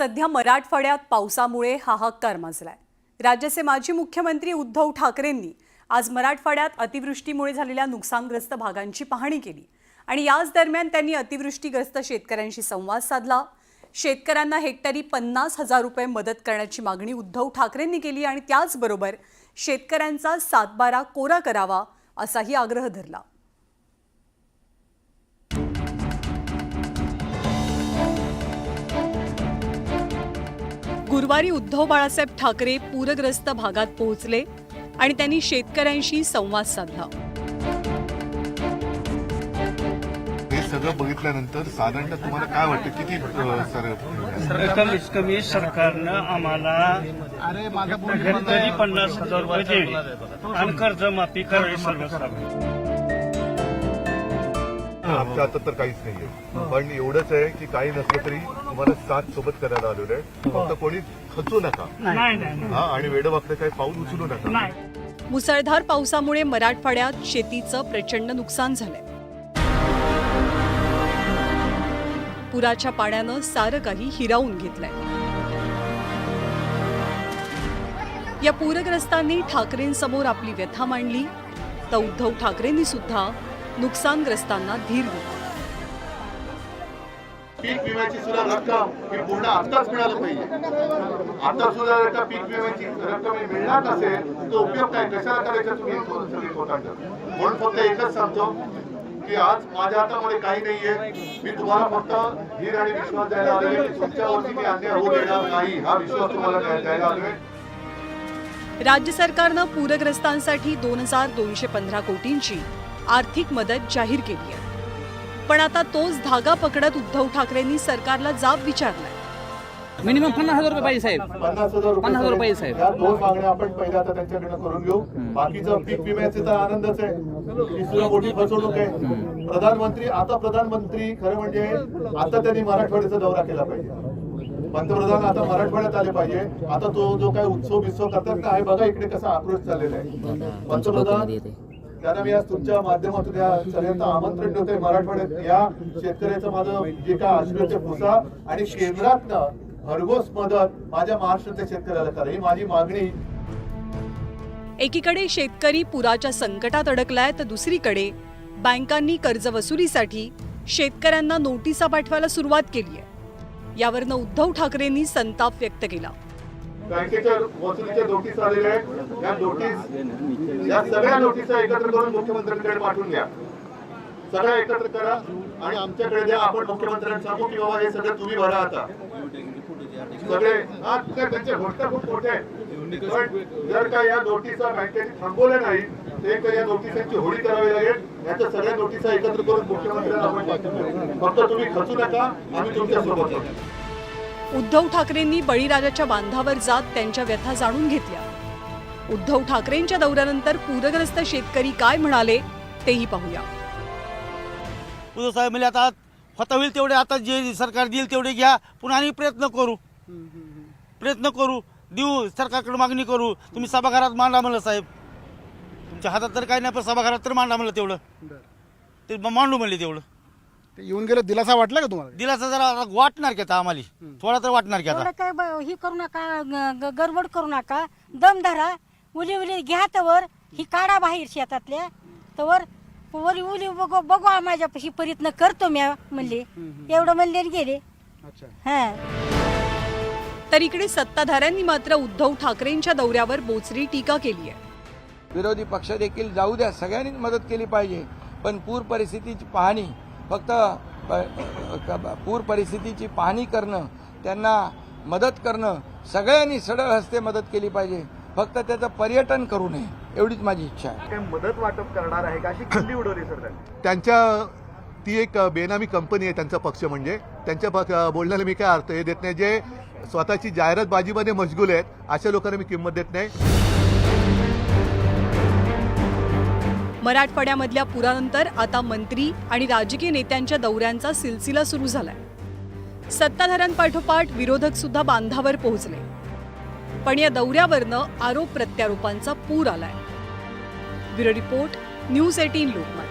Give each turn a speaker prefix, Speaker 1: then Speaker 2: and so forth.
Speaker 1: सध्या मराठवाड्यात पावसामुळे हाहाकार माजलाय। राज्याचे माजी मुख्यमंत्री उद्धव ठाकरेंनी आज मराठवाड्यात अतिवृष्टीमुळे झालेल्या नुकसानग्रस्त भागांची पाहणी केली आणि याच दरम्यान त्यांनी अतिवृष्टीग्रस्त शेतकऱ्यांशी संवाद साधला। शेतकऱ्यांना हेक्टरी 50,000 रुपये मदत करण्याची मागणी उद्धव ठाकरेंनी केली आणि त्याचबरोबर शेतकऱ्यांचा 7/12 कोरा करावा असाही आग्रह धरला। गुरुवारी उद्धव बाळासाहेब ठाकरे पूरग्रस्त भागात पोहोचले आणि त्यांनी शेतकऱ्यांशी संवाद साधला।
Speaker 2: हे सगळं बघितल्यानंतर साधारणतः तुम्हाला काय वाटतं किती
Speaker 3: कमीत कमी सरकारनं आम्हाला हेक्टरी 50,000 रुपये द्यावे आणि कर्जमाफी करावी सर्वसाधारण।
Speaker 2: आमच्या हातात तर काहीच नाहीये, पण एवढंच आहे की काही नसलं तरी तुम्हाला साथ सोबत करायला आलेलं आहे। फक्त कोणी खचू नका आणि वेडवाकडे काही पाऊल उचलू नका।
Speaker 1: मुसळधार पावसामुळे मराठवाड्यात शेतीचं प्रचंड नुकसान झालंय। पुराच्या पाण्यानं सारं काही हिरावून घेतलंय। या पूरग्रस्तांनी ठाकरेंसमोर आपली व्यथा मांडली तर उद्धव ठाकरेंनी सुद्धा नुकसानग्रस्तांना धीर दिला।
Speaker 2: पीक विम्याची सुद्धा रक्कम ही पूर्ण आताच मिळालं पाहिजे। आता सुद्धा जर पीक विम्याची रक्कम मिळणार नसेल तर उपयोग काय, कशाला करायचा तुम्ही म्हणून फक्त एकच सांगतो की आज माझ्या हातामध्ये काही नाहीये। मी तुम्हाला फक्त धीर आणि विश्वास द्यायला आलोय की तुमच्यावरती मी अन्याय होऊ देणार नाही, हा विश्वास तुम्हाला द्यायला आलोय।
Speaker 1: राज्य सरकारनं पूरग्रस्तांसाठी 2,215 कोटींची आर्थिक मदत जाहीर केली आहे, पण आता तोच धागा पकडत उद्धव ठाकरेंनी सरकारला जाब विचारलाय।
Speaker 4: मिनिमम 50,000 रुपये पाहिजे साहेब, 50,000 रुपये साहेब।
Speaker 2: या दोन मागण्या आपण पहिल्या आता त्यांच्याकडे करून घेऊ। बाकीचं पीक विम्याचे तर आनंदच आहे, ही सुद्धा मोठी फसवणूक आहे। प्रधानमंत्री खरं म्हणजे आता त्यांनी मराठवाड्याचा दौरा केला पाहिजे। पंतप्रधान आता मराठवाड्यात आले पाहिजे। आता तो जो काही उत्सव करतात ना, हे बघा इकडे कसा आक्रोश चाललेला आहे। पंतप्रधान त्यांना मी आज तुमच्या माध्यमातून या सगळ्यांना आमंत्रण देतोय, मराठवाड्यात या शेतकऱ्याचं माझं जे काय आश्रय पुसा आणि केंद्रातनं भरघोस मदत माझ्या महाराष्ट्राच्या शेतकऱ्याला करा, ही माझी मागणी।
Speaker 1: एकीकडे शेतकरी पुराच्या संकटात अडकलाय तर दुसरीकडे बँकांनी कर्जवसुलीसाठी शेतकऱ्यांना नोटिसा पाठवायला सुरुवात केली आहे। यावरनं उद्धव ठाकरेंनी संताप व्यक्त केला।
Speaker 2: बँकेच्या वसुलीच्या नोटीस आलेल्या आहेत, या सगळ्या नोटिसा एकत्र करून मुख्यमंत्र्यांकडे पाठवून द्या। सगळ्या एकत्र करा आणि आमच्याकडे द्या। आपण मुख्यमंत्र्यांना सांगू की बाबा हे सगळं तुम्ही भरा। आता सगळे त्यांचे घोषणा खूप मोठे आहे, पण जर का या नोटिसा बँकेने थांबवल्या नाही तर या नोटिसांची होळी करावी लागेल। याच्या सगळ्या नोटिसा एकत्र करून मुख्यमंत्र्यांना आपण पाठवू। फक्त तुम्ही खचू नका, आम्ही तुमच्या सोबत आहोत।
Speaker 1: उद्धव ठाकरेंनी बळीराजाच्या बांधावर जात त्यांच्या व्यथा जाणून घेतल्या। उद्धव ठाकरेंच्या दौऱ्यानंतर पूरग्रस्त शेतकरी काय म्हणाले तेही पाहूया।
Speaker 3: उद्धव साहेब म्हणजे आता होता होईल तेवढे, आता जे सरकार देईल तेवढे घ्या, पुन्हा आणि प्रयत्न करू देऊ, सरकारकडे मागणी करू। तुम्ही सभागृहात मांडा म्हणलं साहेब, तुमच्या हातात तर काही नाही, पण सभागृहात तर मांडा म्हणलं तेवढं, ते मांडू म्हणले तेवढं।
Speaker 5: ते येऊन गेलं, दिलासा वाटला का तुम्हाला?
Speaker 3: दिलासा जरा वाटणार की आता आम्हाला, थोडा तर वाटणार की आता।
Speaker 6: काय ही करू नका, गडबड करू नका, दम धरा, उली घ्या तवर, ही काढा बाहेर शेतातल्या तवर, उली बघू माझ्यापाशी प्रयत्न करतो मी म्हणले, एवढं म्हणले आणि गेले।
Speaker 1: तर इकडे सत्ताधाऱ्यांनी मात्र उद्धव ठाकरेंच्या दौऱ्यावर बोचरी टीका केली आहे।
Speaker 7: विरोधी पक्ष देखील जाऊ द्या, सगळ्यांनीच मदत केली पाहिजे, पण पूर परिस्थितीची पाहणी फक्त पूर परिस्थितीची पाहणी करणं, त्यांना मदत करणं, सगळ्यांनी सरळ हस्ते मदत केली पाहिजे, फक्त त्याचं पर्यटन करू नये, एवढीच माझी इच्छा आहे।
Speaker 8: काय मदत वाटप करणार आहे का अशी खिल्ली उडवली सर
Speaker 2: त्यांच्या ती एक बेनामी कंपनी आहे त्यांचा पक्ष, म्हणजे त्यांच्या बोलण्याला मी काय अर्थ हे देत नाही। जे स्वतःची जाहिरातबाजीमध्ये मशगूल आहेत अशा लोकांना मी किंमत देत नाही।
Speaker 1: मराठवाड्यामधल्या पुरानंतर आता मंत्री आणि राजकीय नेत्यांच्या दौऱ्यांचा सिलसिला सुरू झालाय। सत्ताधाऱ्यांपाठोपाठ विरोधक सुद्धा बांधावर पोहोचले, पण या दौऱ्यावरनं आरोप प्रत्यारोपांचा पूर आलाय। Bureau report, news 18 Lokmat.